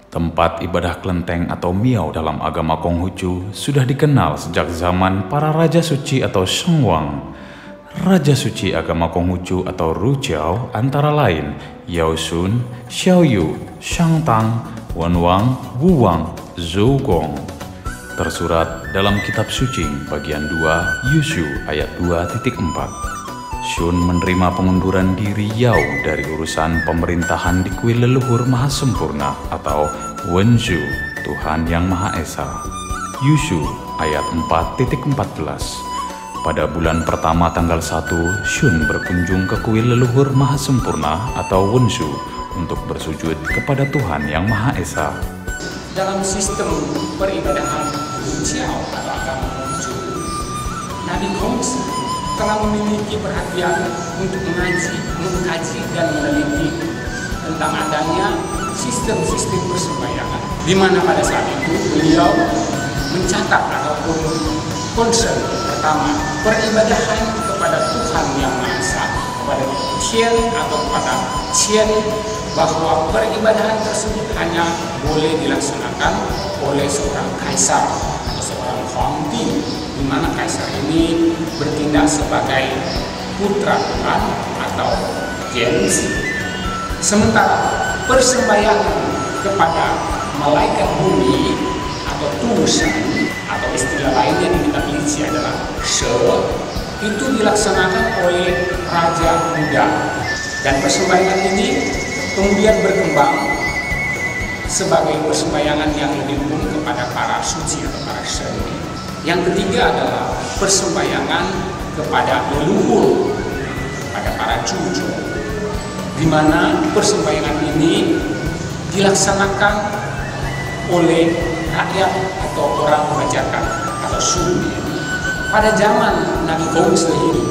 Tempat ibadah kelenteng atau miao dalam agama Konghucu sudah dikenal sejak zaman para Raja Suci atau Shengwang. Raja Suci agama Konghucu atau Rujiao antara lain Yao Sun, Xiaoyu, Shangtang, Wenwang, Wuwang, Zougong. Tersurat dalam kitab suci bagian 2 Yushu ayat 2.4. Shun menerima pengunduran diri Yao dari urusan pemerintahan di kuil leluhur maha sempurna atau Wenzhou, Tuhan yang Maha Esa. Yushu ayat 4.14. Pada bulan pertama tanggal 1, Shun berkunjung ke kuil leluhur maha sempurna atau Wenzhou untuk bersujud kepada Tuhan yang Maha Esa. Dalam sistem peribadahan Rujiao atau agama Konghucu, Nabi Kongzi telah memiliki perhatian untuk mengkaji dan meneliti tentang adanya sistem-sistem persembayangan, di mana pada saat itu beliau mencatat ataupun concern pertama peribadahan kepada Tuhan yang Maha Esa, kepada Tian atau kepada Qian, bahwa peribadahan tersebut hanya boleh dilaksanakan oleh seorang kaisar atau seorang huangdi, di mana kaisar ini bertindak sebagai putra Tuhan atau Genzi. Sementara persembayangan kepada malaikat bumi atau Tusan atau istilah lainnya di kitab Lici adalah She, itu dilaksanakan oleh Raja Buddha, dan persembayangan ini kemudian berkembang sebagai persembayangan yang lebih umum kepada para suci atau para shen. Yang ketiga adalah persembayangan kepada leluhur, pada para cucu, di mana persembayangan ini dilaksanakan oleh rakyat atau orang kebajakan atau suku. Pada zaman Nabi Kongzi hidup,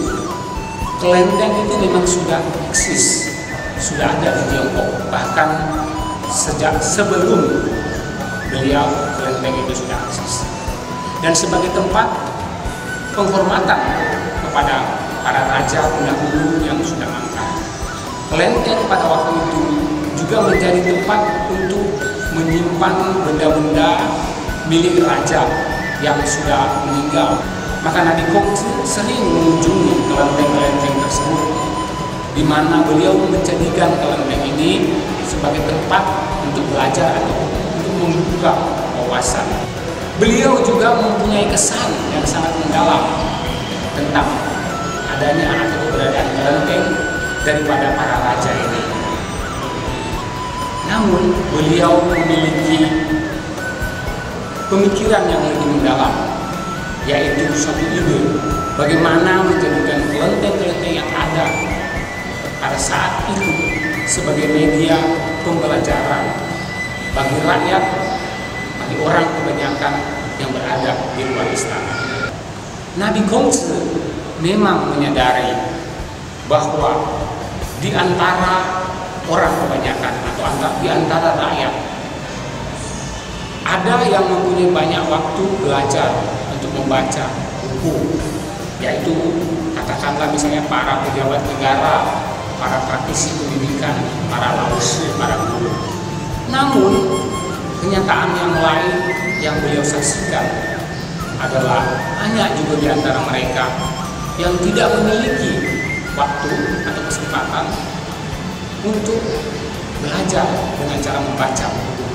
kelenteng itu memang sudah eksis, sudah ada di Tiongkok, bahkan sejak sebelum beliau kelenteng itu sudah eksis. Dan sebagai tempat penghormatan kepada para raja pendahulu yang sudah mangkat, kelenteng pada waktu itu juga menjadi tempat untuk menyimpan benda-benda milik raja yang sudah meninggal. Maka Nabi Kongzi sering mengunjungi kelenteng-kelenteng tersebut, di mana beliau menjadikan kelenteng ini sebagai tempat untuk belajar atau untuk membuka wawasan. Beliau juga mempunyai kesan yang sangat mendalam tentang adanya atau keberadaan kelenteng daripada para raja ini. Namun beliau memiliki pemikiran yang lebih mendalam, yaitu suatu ide bagaimana menjadikan kelenteng-kelenteng yang ada pada saat itu sebagai media pembelajaran bagi rakyat, bagi orang kebanyakan yang berada di luar istana. Nabi Kongzi memang menyadari bahwa di antara orang kebanyakan atau di antara rakyat ada yang mempunyai banyak waktu belajar untuk membaca buku, yaitu katakanlah misalnya para pejabat negara, para praktisi pendidikan, para laoshi, para guru. Namun kenyataan yang lain yang beliau saksikan adalah banyak juga di antara mereka yang tidak memiliki waktu atau kesempatan untuk belajar dengan cara membaca buku.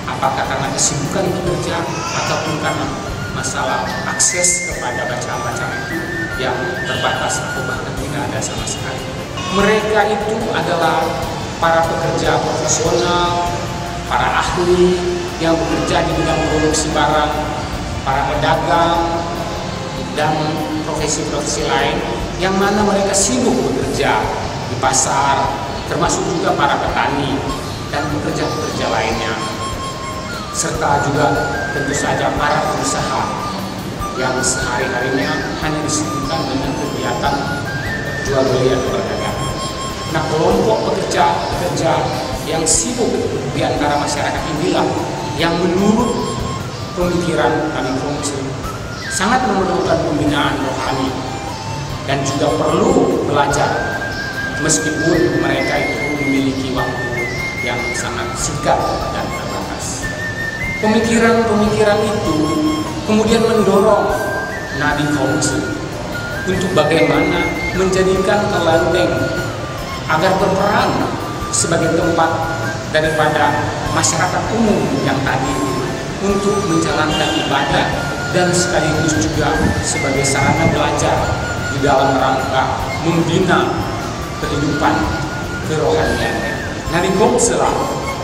Apakah karena kesibukan bekerja ataupun karena masalah akses kepada bacaan-bacaan itu yang terbatas atau bahkan tidak ada sama sekali. Mereka itu adalah para pekerja profesional, para ahli yang bekerja di bidang produksi barang, para pedagang, dan profesi-profesi lain yang mana mereka sibuk bekerja di pasar, termasuk juga para petani dan pekerja-pekerja lainnya, serta juga tentu saja para pengusaha yang sehari-harinya hanya disibukkan dengan kegiatan jual beli atau berdagang. Nah, kelompok pekerja yang sibuk di antara masyarakat inilah yang menurut pemikiran Nabi Kongzi sangat memerlukan pembinaan rohani dan juga perlu belajar, meskipun mereka itu memiliki waktu yang sangat singkat dan terbatas. Pemikiran-pemikiran itu kemudian mendorong Nabi Kongzi untuk bagaimana menjadikan kelenteng agar berperan sebagai tempat daripada masyarakat umum yang tadi untuk menjalankan ibadah dan sekaligus juga sebagai sarana belajar di dalam rangka membina kehidupan kerohanian. Nabi Kongzi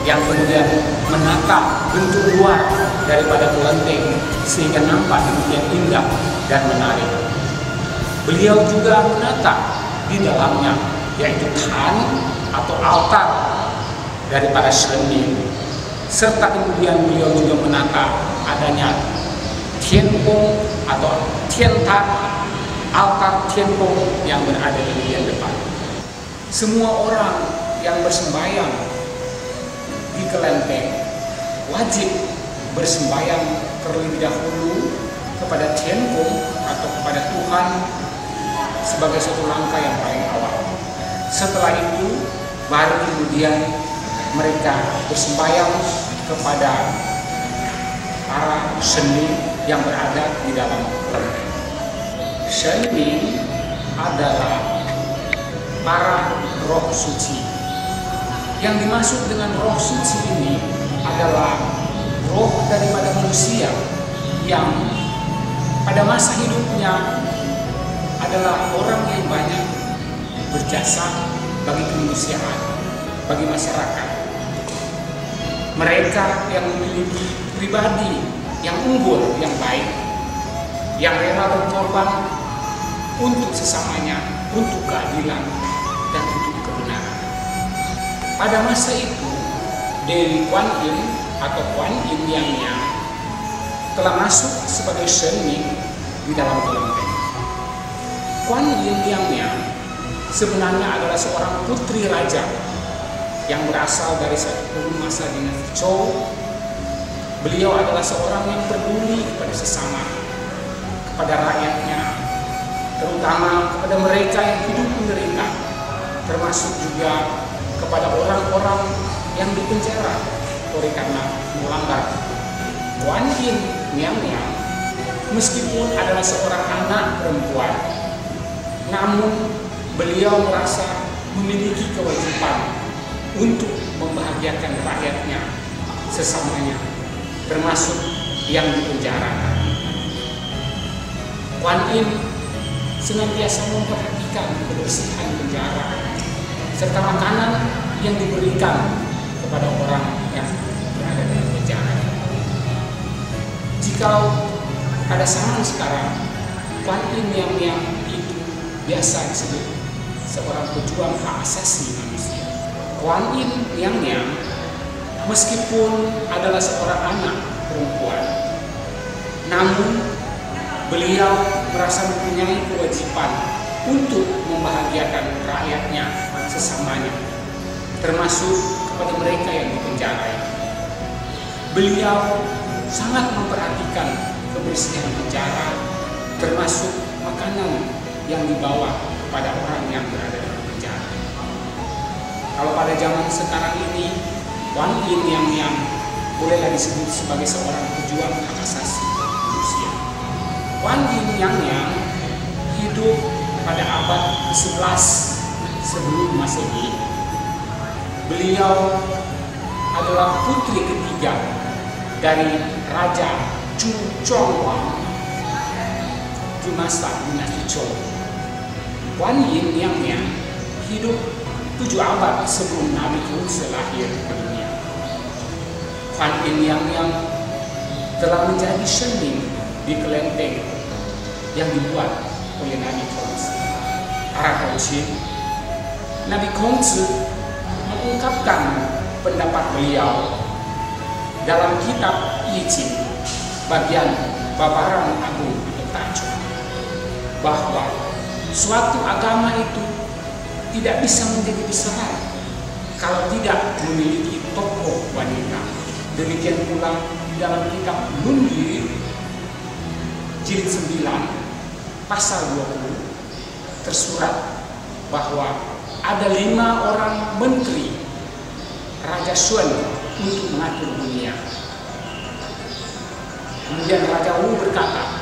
yang kemudian menata bentuk luar daripada kelenteng sehingga nampak demikian indah dan menarik. Beliau juga menata di dalamnya yaitu Tan atau altar daripada Shenming, serta kemudian beliau juga menata adanya Tianpong atau Tiantan, altar Tianpong yang berada di bagian depan. Semua orang yang bersembahyang di kelenteng wajib bersembahyang terlebih dahulu kepada Tianpong atau kepada Tuhan sebagai suatu langkah yang paling awal. Setelah itu baru kemudian mereka bersembahyang kepada para Shenming yang berada di dalam kelenteng. Shenming adalah para roh suci. Yang dimaksud dengan roh suci ini adalah roh daripada manusia yang pada masa hidupnya adalah orang yang banyak berjasa bagi kemanusiaan, bagi masyarakat. Mereka yang memiliki pribadi yang unggul, yang baik, yang rela berkorban untuk sesamanya, untuk keadilan dan untuk kebenaran. Pada masa itu, Dewi Kuan Yin atau Kuan Yin Yang telah masuk sebagai Shenming di dalam kelenteng. Kuan Yin Yang sebenarnya adalah seorang putri raja yang berasal dari satu masa dinasti Zhou. Beliau adalah seorang yang peduli kepada sesama, kepada rakyatnya, terutama kepada mereka yang hidup menderita, termasuk juga kepada orang-orang yang dipenjara oleh karena melanggar. Kuan Yin Yang meskipun adalah seorang anak perempuan, namun beliau merasa memiliki kewajiban untuk membahagiakan rakyatnya sesamanya, termasuk yang dipenjara. Kuan Yin senantiasa memperhatikan kebersihan penjara serta makanan yang diberikan kepada orang yang berada di penjara. Jika pada zaman sekarang Kuan Yin yang itu biasa disebut seorang pejuang hak asasi manusia. Kuan Yin Yang meskipun adalah seorang anak perempuan, namun beliau merasa mempunyai kewajiban untuk membahagiakan rakyatnya sesamanya, termasuk kepada mereka yang dipenjara. Beliau sangat memperhatikan kebersihan penjara, termasuk makanan yang dibawa kepada orang yang berada di penjara. Kalau pada zaman sekarang ini, Kuan Yin yang bolehlah disebut sebagai seorang pejuang hak asasi manusia. Kuan Yin yang hidup pada abad ke-11 sebelum Masehi. Beliau adalah putri ketiga dari Raja Chu Chongwang di masa dinasti Zhou. Kuan Yin yang hidup 7 abad sebelum Nabi Kongzi lahir ke dunia. Kuan Yin yang telah menjadi Shenming di kelenteng yang dibuat oleh Nabi Kongzi. Para Kongzi, Nabi Kongzi mengungkapkan pendapat beliau dalam kitab I Ching bagian Babaran Agung atau Tajuk, bahwa suatu agama itu tidak bisa menjadi besar kalau tidak memiliki tokoh wanita. Demikian pula di dalam kitab Lunyi jilid 9 pasal 20 tersurat bahwa ada 5 orang menteri Raja Shun untuk mengatur dunia. Kemudian Raja Wu berkata,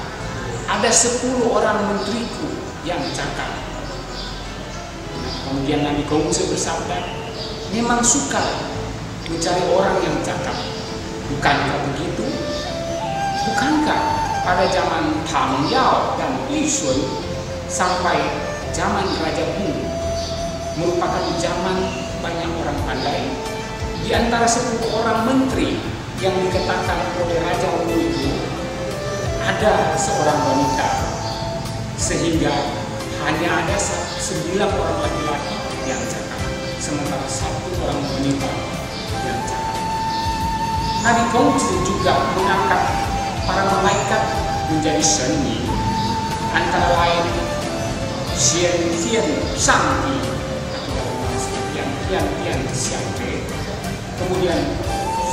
ada 10 orang menteriku yang cakap. Kemudian Nabi Konghucu bersabda, memang suka mencari orang yang cakap. Bukankah begitu? Bukankah pada zaman Tang Yao dan Li Shun sampai zaman Raja Wu merupakan zaman banyak orang pandai? Di antara 10 orang menteri yang dikatakan oleh Raja Wu itu ada seorang wanita, sehingga hanya ada 9 orang laki-laki yang cakap, sementara 1 orang wanita yang cakap. Nabi Konghucu juga mengangkat para malaikat menjadi seni, antara lain Xian Tian Shangdi atau dalam bahasa Tian Tian Tian Xiangde, kemudian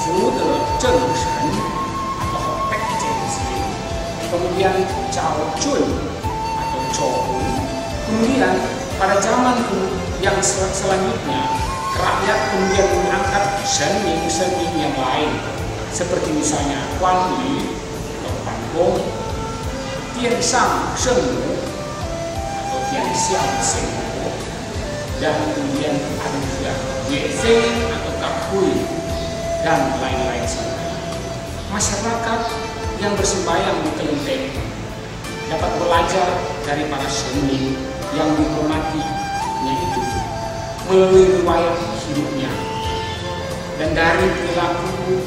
Fu De Zheng Shen atau Pek Zheng Shen, kemudian Chao Chun atau Chou Hun. Kemudian pada zaman yang selanjutnya, rakyat kemudian mengangkat seni yang lain, seperti misalnya Guan Li atau Fan Gong, Tian Shang Sheng Wu atau Tian Xiang Sheng Wu, dan kemudian ada juga Yue Fei atau Kap Hui, dan lain-lain sebagainya. Masyarakat yang bersembahyang di kelenteng dapat belajar dari para seni yang dihormatinya itu melalui riwayat hidupnya dan dari perilaku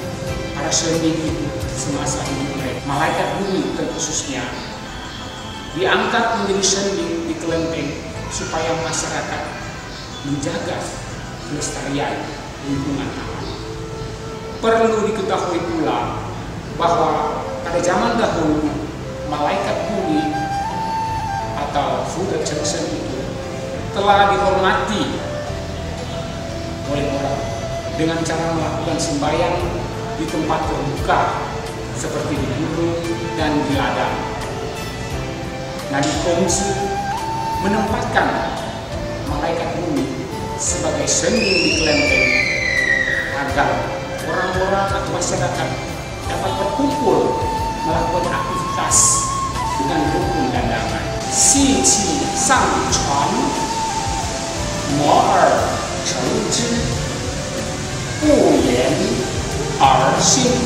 para seni itu semasa hidup mereka. Malaikat bumi terkhususnya diangkat menjadi seni di kelenteng supaya masyarakat menjaga kelestarian lingkungan alam. Perlu diketahui pula bahwa pada zaman dahulu malaikat bumi atau Fu De Zheng Shen itu telah dihormati oleh orang dengan cara melakukan sembahyang di tempat terbuka seperti di gunung dan di ladang. Nabi Konghucu menempatkan malaikat bumi sebagai seni di kelenteng agar orang-orang atau masyarakat dapat berkumpul melakukan aktivitas dengan rukun dan damai. Xi qi sang chuan, mo er cheng zhi, bu yan er xing,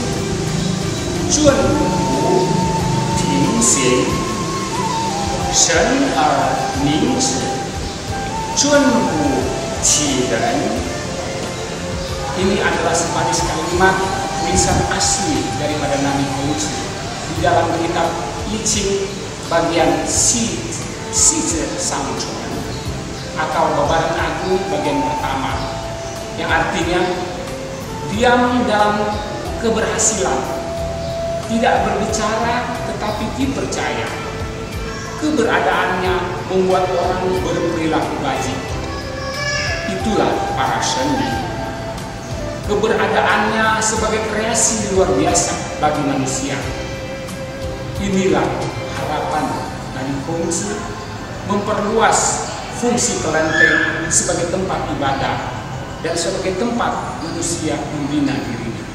zun wu ting xing, shen er ning zhi, zun wu qi ren. Ini adalah sebaris kalimat tulisan asli daripada Nabi Konghucu di dalam kitab I Ching bagian Si Sang Chuan atau Babaran Agung bagian pertama, yang artinya diam dalam keberhasilan, tidak berbicara tetapi dipercaya. Keberadaannya membuat orang berperilaku baik. Itulah para seni. Keberadaannya sebagai kreasi luar biasa bagi manusia. Inilah harapan Nabi Konghucu memperluas fungsi kelenteng sebagai tempat ibadah dan sebagai tempat manusia membina dirinya.